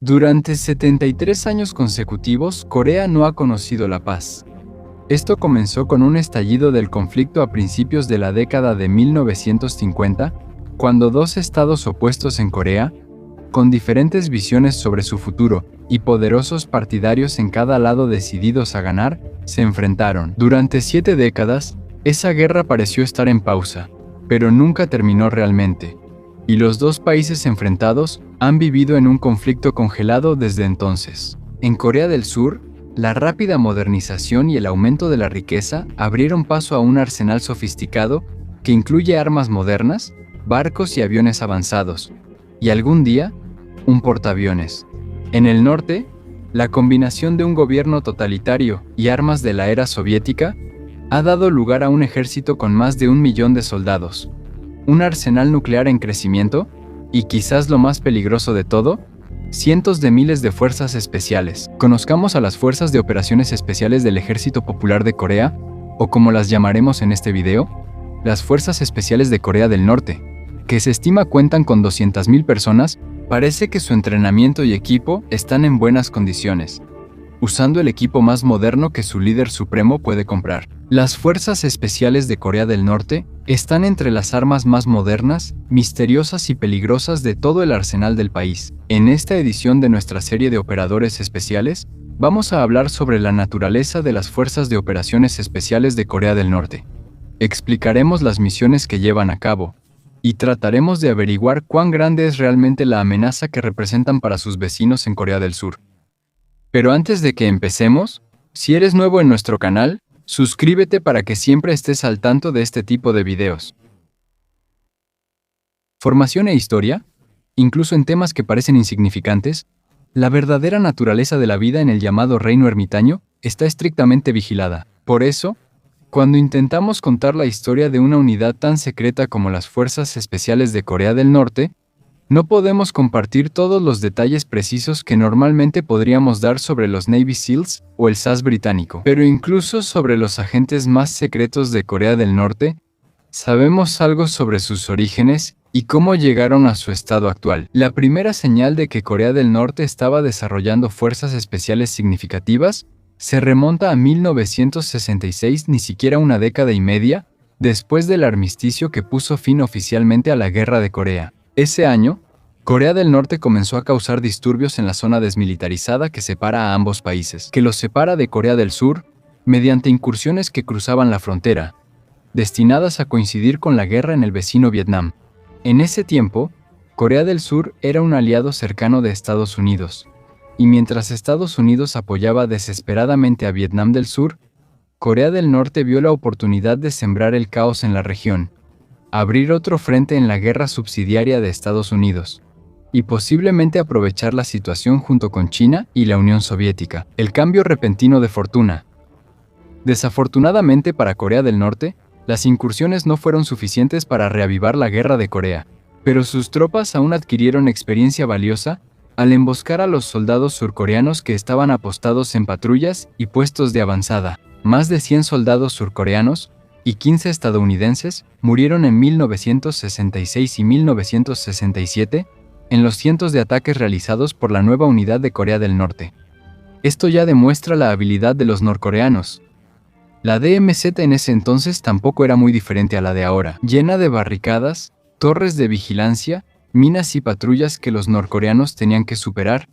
Durante 73 años consecutivos, Corea no ha conocido la paz. Esto comenzó con un estallido del conflicto a principios de la década de 1950, cuando dos estados opuestos en Corea, con diferentes visiones sobre su futuro y poderosos partidarios en cada lado decididos a ganar, se enfrentaron. Durante 7 décadas, esa guerra pareció estar en pausa, pero nunca terminó realmente, y los dos países enfrentados han vivido en un conflicto congelado desde entonces. En Corea del Sur, la rápida modernización y el aumento de la riqueza abrieron paso a un arsenal sofisticado que incluye armas modernas, barcos y aviones avanzados, y algún día, un portaaviones. En el norte, la combinación de un gobierno totalitario y armas de la era soviética ha dado lugar a un ejército con más de 1 millón de soldados, un arsenal nuclear en crecimiento y, quizás lo más peligroso de todo, cientos de miles de fuerzas especiales. Conozcamos a las Fuerzas de Operaciones Especiales del Ejército Popular de Corea, o como las llamaremos en este video, las Fuerzas Especiales de Corea del Norte, que se estima cuentan con 200.000 personas. Parece que su entrenamiento y equipo están en buenas condiciones, usando el equipo más moderno que su líder supremo puede comprar. Las Fuerzas Especiales de Corea del Norte están entre las armas más modernas, misteriosas y peligrosas de todo el arsenal del país. En esta edición de nuestra serie de operadores especiales, vamos a hablar sobre la naturaleza de las Fuerzas de Operaciones Especiales de Corea del Norte. Explicaremos las misiones que llevan a cabo, y trataremos de averiguar cuán grande es realmente la amenaza que representan para sus vecinos en Corea del Sur. Pero antes de que empecemos, si eres nuevo en nuestro canal, suscríbete para que siempre estés al tanto de este tipo de videos. Formación e historia, incluso en temas que parecen insignificantes, la verdadera naturaleza de la vida en el llamado reino ermitaño está estrictamente vigilada. Por eso, cuando intentamos contar la historia de una unidad tan secreta como las Fuerzas Especiales de Corea del Norte, no podemos compartir todos los detalles precisos que normalmente podríamos dar sobre los Navy SEALs o el SAS británico. Pero incluso sobre los agentes más secretos de Corea del Norte, sabemos algo sobre sus orígenes y cómo llegaron a su estado actual. La primera señal de que Corea del Norte estaba desarrollando fuerzas especiales significativas se remonta a 1966, ni siquiera una década y media después del armisticio que puso fin oficialmente a la Guerra de Corea. Ese año, Corea del Norte comenzó a causar disturbios en la zona desmilitarizada que separa a ambos países, que los separa de Corea del Sur mediante incursiones que cruzaban la frontera, destinadas a coincidir con la guerra en el vecino Vietnam. En ese tiempo, Corea del Sur era un aliado cercano de Estados Unidos, y mientras Estados Unidos apoyaba desesperadamente a Vietnam del Sur, Corea del Norte vio la oportunidad de sembrar el caos en la región, abrir otro frente en la guerra subsidiaria de Estados Unidos, y posiblemente aprovechar la situación junto con China y la Unión Soviética. El cambio repentino de fortuna. Desafortunadamente para Corea del Norte, las incursiones no fueron suficientes para reavivar la guerra de Corea, pero sus tropas aún adquirieron experiencia valiosa al emboscar a los soldados surcoreanos que estaban apostados en patrullas y puestos de avanzada. Más de 100 soldados surcoreanos y 15 estadounidenses murieron en 1966 y 1967 en los cientos de ataques realizados por la nueva unidad de Corea del Norte. Esto ya demuestra la habilidad de los norcoreanos. La DMZ en ese entonces tampoco era muy diferente a la de ahora, llena de barricadas, torres de vigilancia, minas y patrullas que los norcoreanos tenían que superar,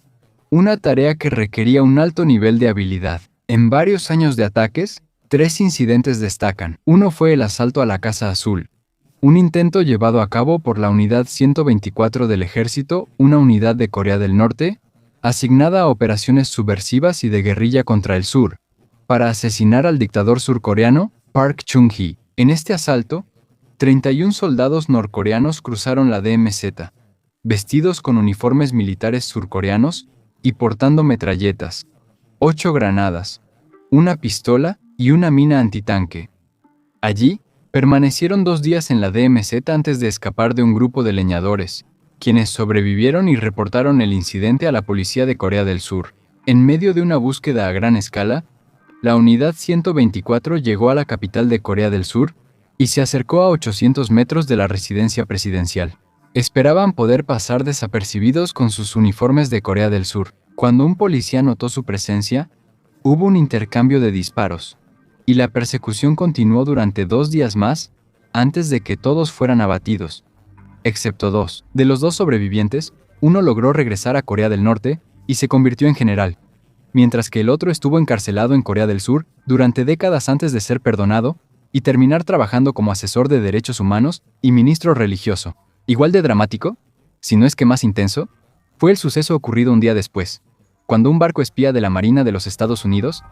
una tarea que requería un alto nivel de habilidad. En varios años de ataques, 3 incidentes destacan. Uno fue el asalto a la Casa Azul, un intento llevado a cabo por la Unidad 124 del Ejército, una unidad de Corea del Norte, asignada a operaciones subversivas y de guerrilla contra el sur, para asesinar al dictador surcoreano Park Chung-hee. En este asalto, 31 soldados norcoreanos cruzaron la DMZ, vestidos con uniformes militares surcoreanos y portando metralletas, 8 granadas, una pistola y una mina antitanque. Allí, permanecieron 2 días en la DMZ antes de escapar de un grupo de leñadores, quienes sobrevivieron y reportaron el incidente a la policía de Corea del Sur. En medio de una búsqueda a gran escala, la Unidad 124 llegó a la capital de Corea del Sur y se acercó a 800 metros de la residencia presidencial. Esperaban poder pasar desapercibidos con sus uniformes de Corea del Sur. Cuando un policía notó su presencia, hubo un intercambio de disparos, y la persecución continuó durante 2 días más antes de que todos fueran abatidos, excepto 2. De los 2 sobrevivientes, uno logró regresar a Corea del Norte y se convirtió en general, mientras que el otro estuvo encarcelado en Corea del Sur durante décadas antes de ser perdonado y terminar trabajando como asesor de derechos humanos y ministro religioso. Igual de dramático, si no es que más intenso, fue el suceso ocurrido un día después, cuando un barco espía de la Marina de los Estados Unidos,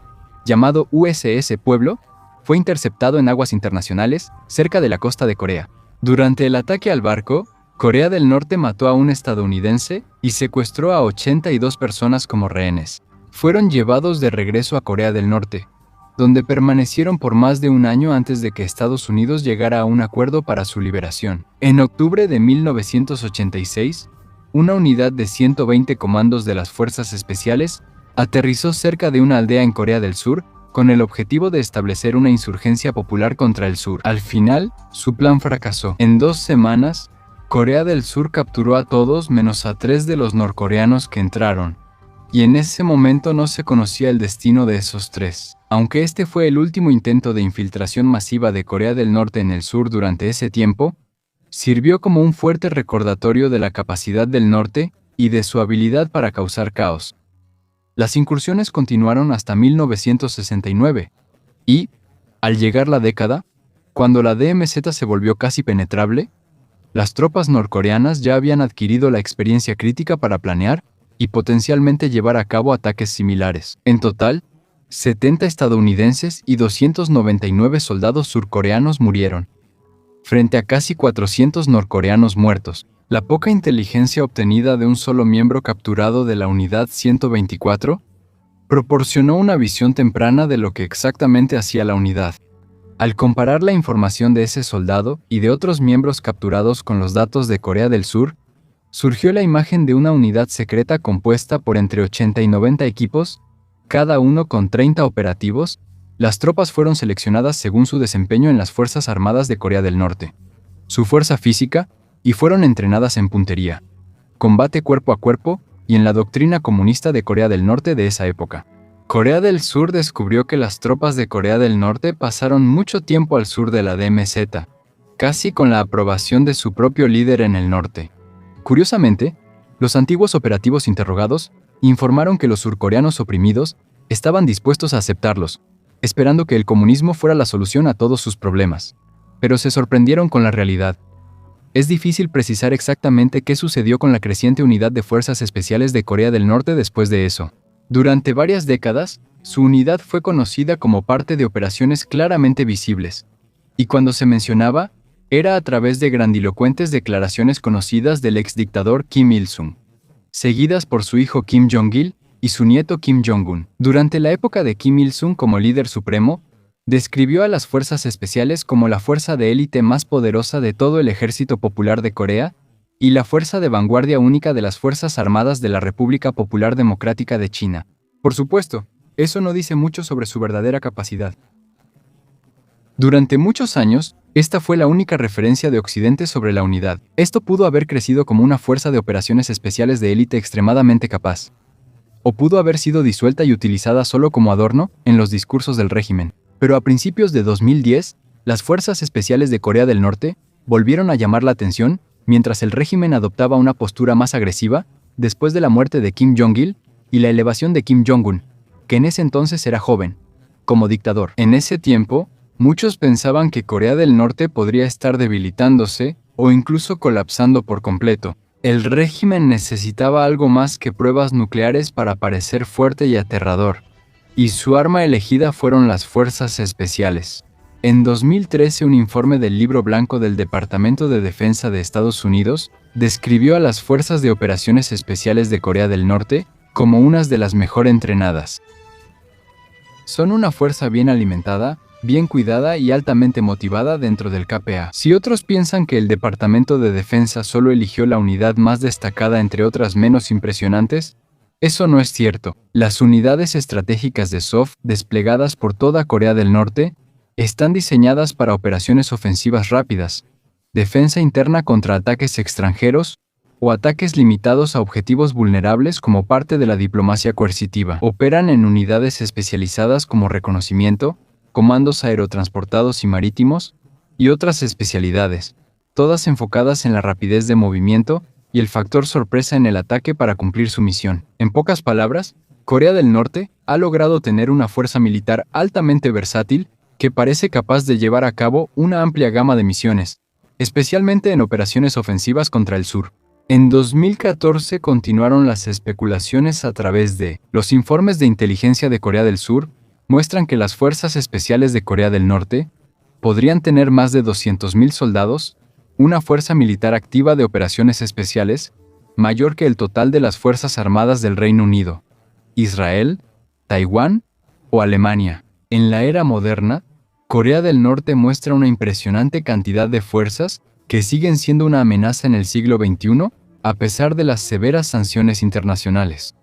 llamado USS Pueblo, fue interceptado en aguas internacionales cerca de la costa de Corea. Durante el ataque al barco, Corea del Norte mató a un estadounidense y secuestró a 82 personas como rehenes. Fueron llevados de regreso a Corea del Norte, donde permanecieron por más de un año antes de que Estados Unidos llegara a un acuerdo para su liberación. En octubre de 1986, una unidad de 120 comandos de las Fuerzas Especiales aterrizó cerca de una aldea en Corea del Sur con el objetivo de establecer una insurgencia popular contra el sur. Al final, su plan fracasó. En 2 semanas, Corea del Sur capturó a todos menos a 3 de los norcoreanos que entraron, y en ese momento no se conocía el destino de esos 3. Aunque este fue el último intento de infiltración masiva de Corea del Norte en el sur durante ese tiempo, sirvió como un fuerte recordatorio de la capacidad del norte y de su habilidad para causar caos. Las incursiones continuaron hasta 1969, y, al llegar la década, cuando la DMZ se volvió casi penetrable, las tropas norcoreanas ya habían adquirido la experiencia crítica para planear y potencialmente llevar a cabo ataques similares. En total, 70 estadounidenses y 299 soldados surcoreanos murieron, frente a casi 400 norcoreanos muertos. La poca inteligencia obtenida de un solo miembro capturado de la Unidad 124 proporcionó una visión temprana de lo que exactamente hacía la unidad. Al comparar la información de ese soldado y de otros miembros capturados con los datos de Corea del Sur, surgió la imagen de una unidad secreta compuesta por entre 80 y 90 equipos, cada uno con 30 operativos. Las tropas fueron seleccionadas según su desempeño en las Fuerzas Armadas de Corea del Norte, su fuerza física, y fueron entrenadas en puntería, combate cuerpo a cuerpo y en la doctrina comunista de Corea del Norte de esa época. Corea del Sur descubrió que las tropas de Corea del Norte pasaron mucho tiempo al sur de la DMZ, casi con la aprobación de su propio líder en el norte. Curiosamente, los antiguos operativos interrogados informaron que los surcoreanos oprimidos estaban dispuestos a aceptarlos, esperando que el comunismo fuera la solución a todos sus problemas. Pero se sorprendieron con la realidad. Es difícil precisar exactamente qué sucedió con la creciente unidad de fuerzas especiales de Corea del Norte después de eso. Durante varias décadas, su unidad fue conocida como parte de operaciones claramente visibles, y cuando se mencionaba, era a través de grandilocuentes declaraciones conocidas del exdictador Kim Il-sung, seguidas por su hijo Kim Jong-il y su nieto Kim Jong-un. Durante la época de Kim Il-sung como líder supremo, describió a las fuerzas especiales como la fuerza de élite más poderosa de todo el Ejército Popular de Corea y la fuerza de vanguardia única de las Fuerzas Armadas de la República Popular Democrática de China. Por supuesto, eso no dice mucho sobre su verdadera capacidad. Durante muchos años, esta fue la única referencia de Occidente sobre la unidad. Esto pudo haber crecido como una fuerza de operaciones especiales de élite extremadamente capaz, o pudo haber sido disuelta y utilizada solo como adorno en los discursos del régimen. Pero a principios de 2010, las Fuerzas Especiales de Corea del Norte volvieron a llamar la atención mientras el régimen adoptaba una postura más agresiva después de la muerte de Kim Jong-il y la elevación de Kim Jong-un, que en ese entonces era joven, como dictador. En ese tiempo, muchos pensaban que Corea del Norte podría estar debilitándose o incluso colapsando por completo. El régimen necesitaba algo más que pruebas nucleares para parecer fuerte y aterrador, y su arma elegida fueron las Fuerzas Especiales. En 2013, un informe del Libro Blanco del Departamento de Defensa de Estados Unidos describió a las Fuerzas de Operaciones Especiales de Corea del Norte como unas de las mejor entrenadas. Son una fuerza bien alimentada, bien cuidada y altamente motivada dentro del KPA. Si otros piensan que el Departamento de Defensa solo eligió la unidad más destacada entre otras menos impresionantes, eso no es cierto. Las unidades estratégicas de SOF desplegadas por toda Corea del Norte están diseñadas para operaciones ofensivas rápidas, defensa interna contra ataques extranjeros o ataques limitados a objetivos vulnerables como parte de la diplomacia coercitiva. Operan en unidades especializadas como reconocimiento, comandos aerotransportados y marítimos, y otras especialidades, todas enfocadas en la rapidez de movimiento y el factor sorpresa en el ataque para cumplir su misión. En pocas palabras, Corea del Norte ha logrado tener una fuerza militar altamente versátil que parece capaz de llevar a cabo una amplia gama de misiones, especialmente en operaciones ofensivas contra el sur. En 2014 continuaron las especulaciones a través de los informes de inteligencia de Corea del Sur, muestran que las fuerzas especiales de Corea del Norte podrían tener más de 200.000 soldados, una fuerza militar activa de operaciones especiales, mayor que el total de las Fuerzas Armadas del Reino Unido, Israel, Taiwán o Alemania. En la era moderna, Corea del Norte muestra una impresionante cantidad de fuerzas que siguen siendo una amenaza en el siglo XXI, a pesar de las severas sanciones internacionales.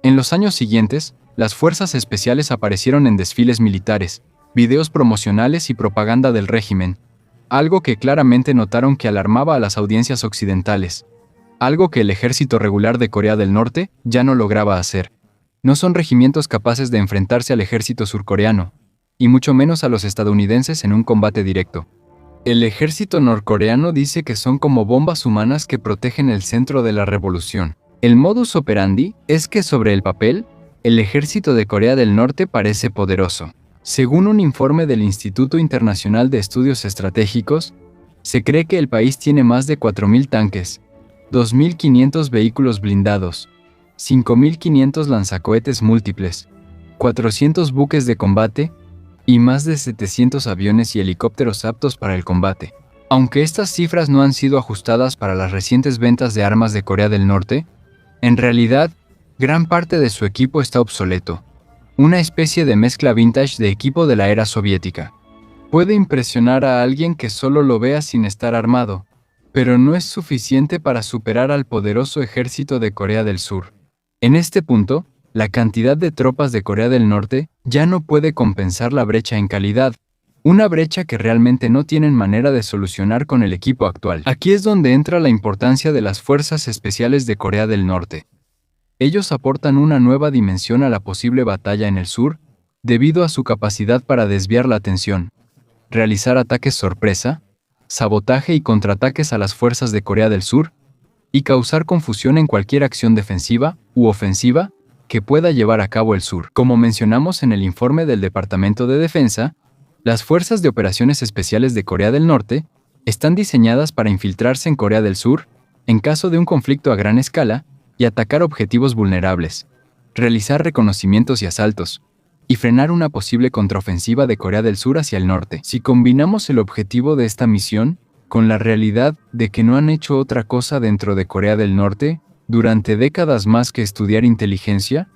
En los años siguientes, las fuerzas especiales aparecieron en desfiles militares, videos promocionales y propaganda del régimen, algo que claramente notaron que alarmaba a las audiencias occidentales, algo que el ejército regular de Corea del Norte ya no lograba hacer. No son regimientos capaces de enfrentarse al ejército surcoreano, y mucho menos a los estadounidenses en un combate directo. El ejército norcoreano dice que son como bombas humanas que protegen el centro de la revolución. El modus operandi es que sobre el papel, el ejército de Corea del Norte parece poderoso. Según un informe del Instituto Internacional de Estudios Estratégicos, se cree que el país tiene más de 4.000 tanques, 2.500 vehículos blindados, 5.500 lanzacohetes múltiples, 400 buques de combate y más de 700 aviones y helicópteros aptos para el combate. Aunque estas cifras no han sido ajustadas para las recientes ventas de armas de Corea del Norte, en realidad, gran parte de su equipo está obsoleto, una especie de mezcla vintage de equipo de la era soviética. Puede impresionar a alguien que solo lo vea sin estar armado, pero no es suficiente para superar al poderoso ejército de Corea del Sur. En este punto, la cantidad de tropas de Corea del Norte ya no puede compensar la brecha en calidad, una brecha que realmente no tienen manera de solucionar con el equipo actual. Aquí es donde entra la importancia de las fuerzas especiales de Corea del Norte. Ellos aportan una nueva dimensión a la posible batalla en el sur, debido a su capacidad para desviar la atención, realizar ataques sorpresa, sabotaje y contraataques a las fuerzas de Corea del Sur, y causar confusión en cualquier acción defensiva u ofensiva que pueda llevar a cabo el sur. Como mencionamos en el informe del Departamento de Defensa, las Fuerzas de Operaciones Especiales de Corea del Norte están diseñadas para infiltrarse en Corea del Sur en caso de un conflicto a gran escala y atacar objetivos vulnerables, realizar reconocimientos y asaltos, y frenar una posible contraofensiva de Corea del Sur hacia el norte. Si combinamos el objetivo de esta misión con la realidad de que no han hecho otra cosa dentro de Corea del Norte durante décadas más que estudiar inteligencia,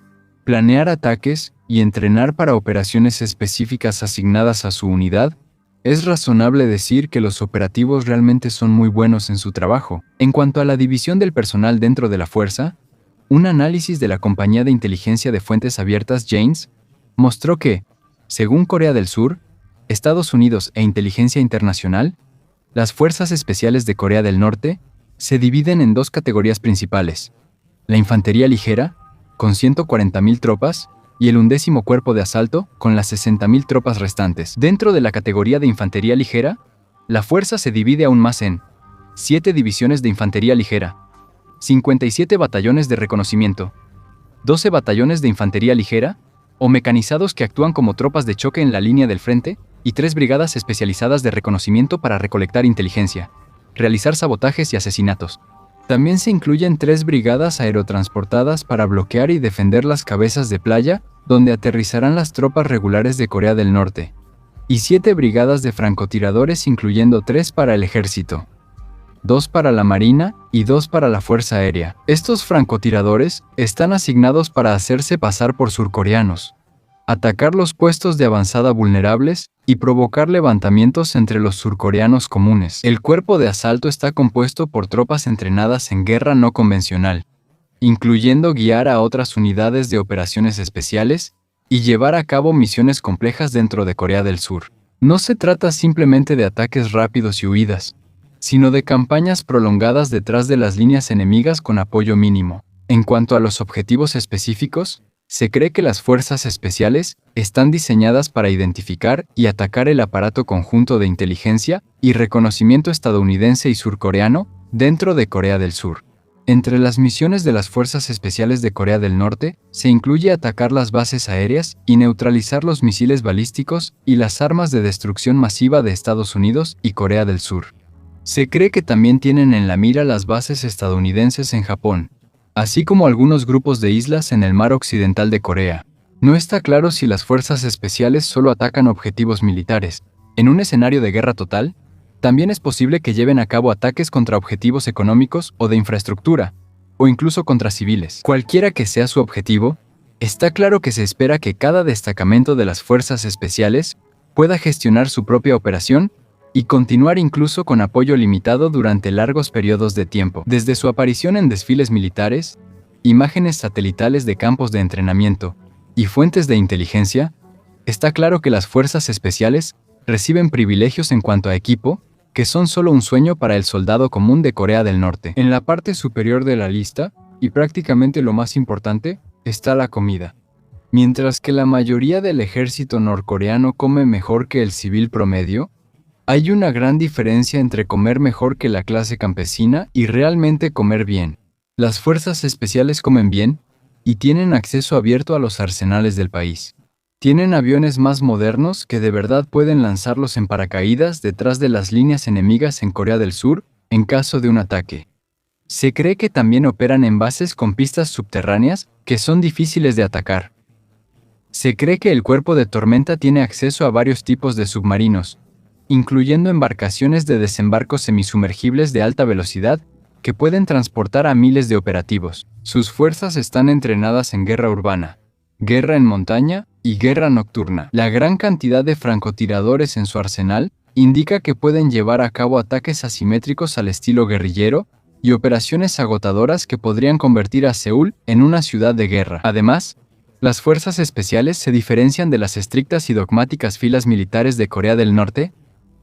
planear ataques y entrenar para operaciones específicas asignadas a su unidad, es razonable decir que los operativos realmente son muy buenos en su trabajo. En cuanto a la división del personal dentro de la fuerza, un análisis de la compañía de inteligencia de fuentes abiertas Janes mostró que, según Corea del Sur, Estados Unidos e Inteligencia Internacional, las Fuerzas Especiales de Corea del Norte se dividen en dos categorías principales: la infantería ligera, con 140.000 tropas, y el 11º Cuerpo de Asalto, con las 60.000 tropas restantes. Dentro de la categoría de infantería ligera, la fuerza se divide aún más en 7 divisiones de infantería ligera, 57 batallones de reconocimiento, 12 batallones de infantería ligera, o mecanizados que actúan como tropas de choque en la línea del frente, y 3 brigadas especializadas de reconocimiento para recolectar inteligencia, realizar sabotajes y asesinatos. También se incluyen 3 brigadas aerotransportadas para bloquear y defender las cabezas de playa, donde aterrizarán las tropas regulares de Corea del Norte, y 7 brigadas de francotiradores, incluyendo 3 para el ejército, 2 para la marina y 2 para la fuerza aérea. Estos francotiradores están asignados para hacerse pasar por surcoreanos, atacar los puestos de avanzada vulnerables y provocar levantamientos entre los surcoreanos comunes. El cuerpo de asalto está compuesto por tropas entrenadas en guerra no convencional, incluyendo guiar a otras unidades de operaciones especiales y llevar a cabo misiones complejas dentro de Corea del Sur. No se trata simplemente de ataques rápidos y huidas, sino de campañas prolongadas detrás de las líneas enemigas con apoyo mínimo. En cuanto a los objetivos específicos, se cree que las fuerzas especiales están diseñadas para identificar y atacar el aparato conjunto de inteligencia y reconocimiento estadounidense y surcoreano dentro de Corea del Sur. Entre las misiones de las Fuerzas Especiales de Corea del Norte se incluye atacar las bases aéreas y neutralizar los misiles balísticos y las armas de destrucción masiva de Estados Unidos y Corea del Sur. Se cree que también tienen en la mira las bases estadounidenses en Japón, así como algunos grupos de islas en el mar occidental de Corea. No está claro si las fuerzas especiales solo atacan objetivos militares. En un escenario de guerra total, también es posible que lleven a cabo ataques contra objetivos económicos o de infraestructura, o incluso contra civiles. Cualquiera que sea su objetivo, está claro que se espera que cada destacamento de las fuerzas especiales pueda gestionar su propia operación y continuar incluso con apoyo limitado durante largos periodos de tiempo. Desde su aparición en desfiles militares, imágenes satelitales de campos de entrenamiento y fuentes de inteligencia, está claro que las fuerzas especiales reciben privilegios en cuanto a equipo, que son solo un sueño para el soldado común de Corea del Norte. En la parte superior de la lista, y prácticamente lo más importante, está la comida. Mientras que la mayoría del ejército norcoreano come mejor que el civil promedio, hay una gran diferencia entre comer mejor que la clase campesina y realmente comer bien. Las fuerzas especiales comen bien y tienen acceso abierto a los arsenales del país. Tienen aviones más modernos que de verdad pueden lanzarlos en paracaídas detrás de las líneas enemigas en Corea del Sur en caso de un ataque. Se cree que también operan en bases con pistas subterráneas que son difíciles de atacar. Se cree que el cuerpo de tormenta tiene acceso a varios tipos de submarinos, incluyendo embarcaciones de desembarco semisumergibles de alta velocidad que pueden transportar a miles de operativos. Sus fuerzas están entrenadas en guerra urbana, guerra en montaña y guerra nocturna. La gran cantidad de francotiradores en su arsenal indica que pueden llevar a cabo ataques asimétricos al estilo guerrillero y operaciones agotadoras que podrían convertir a Seúl en una ciudad de guerra. Además, las fuerzas especiales se diferencian de las estrictas y dogmáticas filas militares de Corea del Norte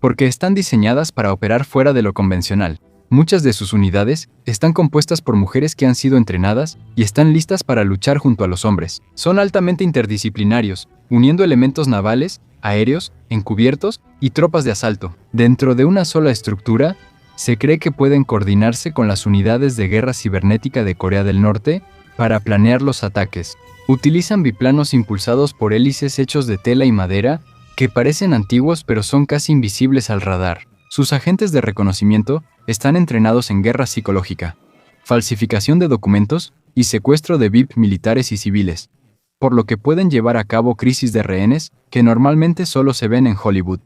porque están diseñadas para operar fuera de lo convencional. Muchas de sus unidades están compuestas por mujeres que han sido entrenadas y están listas para luchar junto a los hombres. Son altamente interdisciplinarios, uniendo elementos navales, aéreos, encubiertos y tropas de asalto. Dentro de una sola estructura, se cree que pueden coordinarse con las unidades de guerra cibernética de Corea del Norte para planear los ataques. Utilizan biplanos impulsados por hélices hechos de tela y madera que parecen antiguos pero son casi invisibles al radar. Sus agentes de reconocimiento están entrenados en guerra psicológica, falsificación de documentos y secuestro de VIP militares y civiles, por lo que pueden llevar a cabo crisis de rehenes que normalmente solo se ven en Hollywood.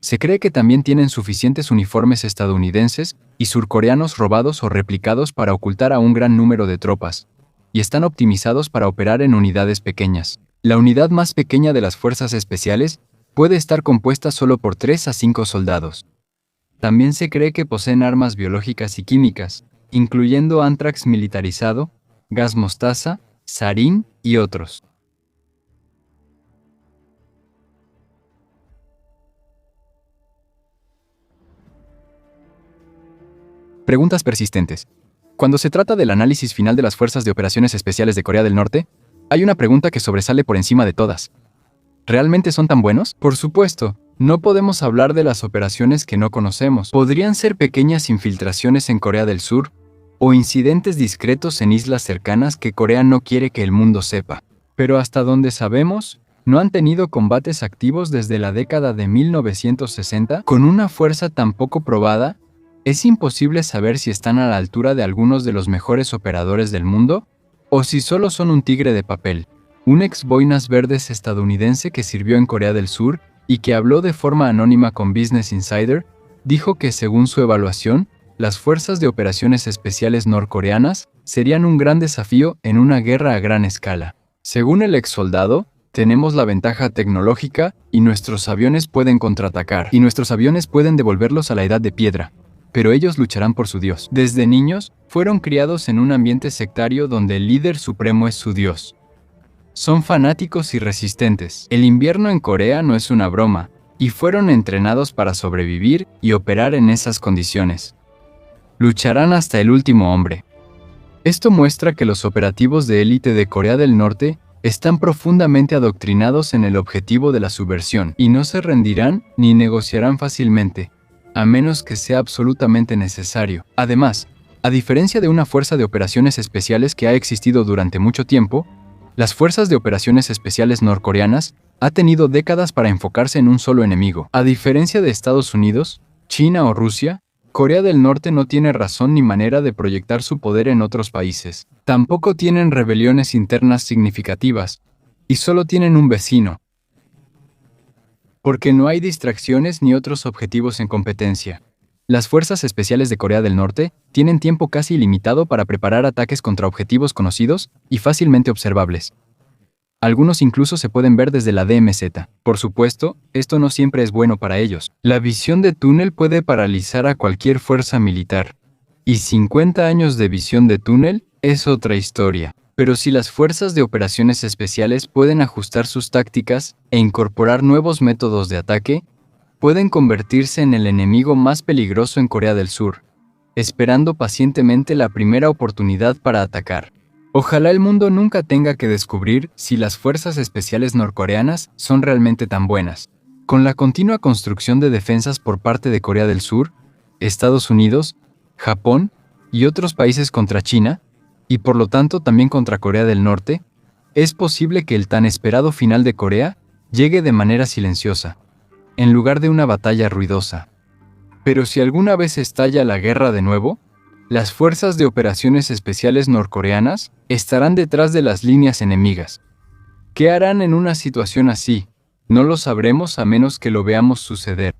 Se cree que también tienen suficientes uniformes estadounidenses y surcoreanos robados o replicados para ocultar a un gran número de tropas, y están optimizados para operar en unidades pequeñas. La unidad más pequeña de las fuerzas especiales puede estar compuesta solo por 3 a 5 soldados. También se cree que poseen armas biológicas y químicas, incluyendo anthrax militarizado, gas mostaza, sarín y otros. Preguntas persistentes. Cuando se trata del análisis final de las Fuerzas de Operaciones Especiales de Corea del Norte, hay una pregunta que sobresale por encima de todas. ¿Realmente son tan buenos? Por supuesto, no podemos hablar de las operaciones que no conocemos. Podrían ser pequeñas infiltraciones en Corea del Sur o incidentes discretos en islas cercanas que Corea no quiere que el mundo sepa. Pero hasta donde sabemos, no han tenido combates activos desde la década de 1960 con una fuerza tan poco probada. Es imposible saber si están a la altura de algunos de los mejores operadores del mundo o si solo son un tigre de papel. Un ex boinas verdes estadounidense que sirvió en Corea del Sur y que habló de forma anónima con Business Insider, dijo que según su evaluación, las fuerzas de operaciones especiales norcoreanas serían un gran desafío en una guerra a gran escala. Según el ex soldado, tenemos la ventaja tecnológica y nuestros aviones pueden contraatacar, y nuestros aviones pueden devolverlos a la edad de piedra. Pero ellos lucharán por su Dios. Desde niños, fueron criados en un ambiente sectario donde el líder supremo es su Dios. Son fanáticos y resistentes. El invierno en Corea no es una broma, y fueron entrenados para sobrevivir y operar en esas condiciones. Lucharán hasta el último hombre. Esto muestra que los operativos de élite de Corea del Norte están profundamente adoctrinados en el objetivo de la subversión y no se rendirán ni negociarán fácilmente, a menos que sea absolutamente necesario. Además, a diferencia de una fuerza de operaciones especiales que ha existido durante mucho tiempo, las fuerzas de operaciones especiales norcoreanas han tenido décadas para enfocarse en un solo enemigo. A diferencia de Estados Unidos, China o Rusia, Corea del Norte no tiene razón ni manera de proyectar su poder en otros países. Tampoco tienen rebeliones internas significativas, y solo tienen un vecino, porque no hay distracciones ni otros objetivos en competencia. Las fuerzas especiales de Corea del Norte tienen tiempo casi ilimitado para preparar ataques contra objetivos conocidos y fácilmente observables. Algunos incluso se pueden ver desde la DMZ. Por supuesto, esto no siempre es bueno para ellos. La visión de túnel puede paralizar a cualquier fuerza militar. Y 50 años de visión de túnel es otra historia. Pero si las fuerzas de operaciones especiales pueden ajustar sus tácticas e incorporar nuevos métodos de ataque, pueden convertirse en el enemigo más peligroso en Corea del Sur, esperando pacientemente la primera oportunidad para atacar. Ojalá el mundo nunca tenga que descubrir si las fuerzas especiales norcoreanas son realmente tan buenas. Con la continua construcción de defensas por parte de Corea del Sur, Estados Unidos, Japón y otros países contra China, y por lo tanto también contra Corea del Norte, es posible que el tan esperado final de Corea llegue de manera silenciosa, en lugar de una batalla ruidosa. Pero si alguna vez estalla la guerra de nuevo, las fuerzas de operaciones especiales norcoreanas estarán detrás de las líneas enemigas. ¿Qué harán en una situación así? No lo sabremos a menos que lo veamos suceder.